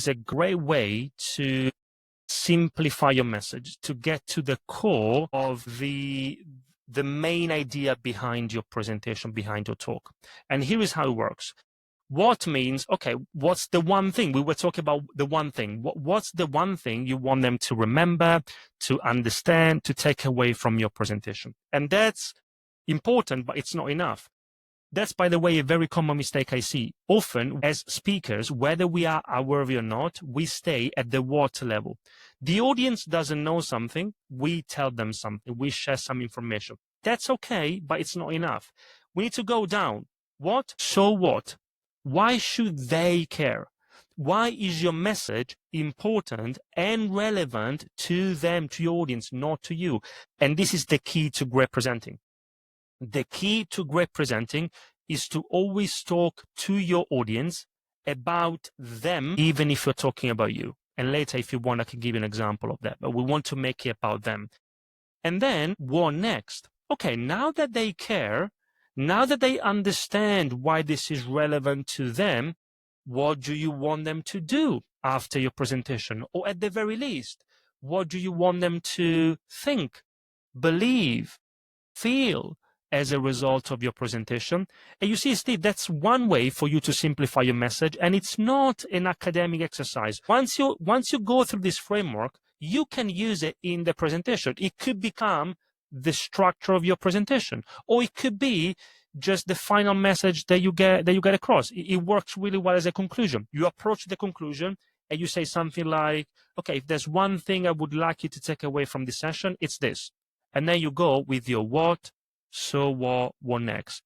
is a great way to simplify your message, to get to the core of the main idea behind your presentation, behind your talk. And here is how it works. What means, okay, what's the one thing? We were talking about the one thing. What's the one thing you want them to remember, to understand, to take away from your presentation? And that's important, but it's not enough. That's, by the way, a very common mistake I see. Often, as speakers, whether we are aware of it or not, we stay at the what level. The audience doesn't know something, we tell them something, we share some information. That's okay, but it's not enough. We need to go down. What? So what? Why should they care? Why is your message important and relevant to them, to your audience, not to you? And this is the key to great presenting. The key to great presenting is to always talk to your audience about them, even if you're talking about you. And later, if you want, I can give you an example of that. But we want to make it about them. And then, what next? Okay, now that they care, now that they understand why this is relevant to them, what do you want them to do after your presentation? Or at the very least, what do you want them to think, believe, feel as a result of your presentation? And you see, Steve, that's one way for you to simplify your message, and it's not an academic exercise. Once you go through this framework, you can use it in the presentation. It could become the structure of your presentation, or it could be just the final message that you get across. It works really well as a conclusion. You approach the conclusion and you say something like, okay, if there's one thing I would like you to take away from this session, it's this. And then you go with your what, so what next.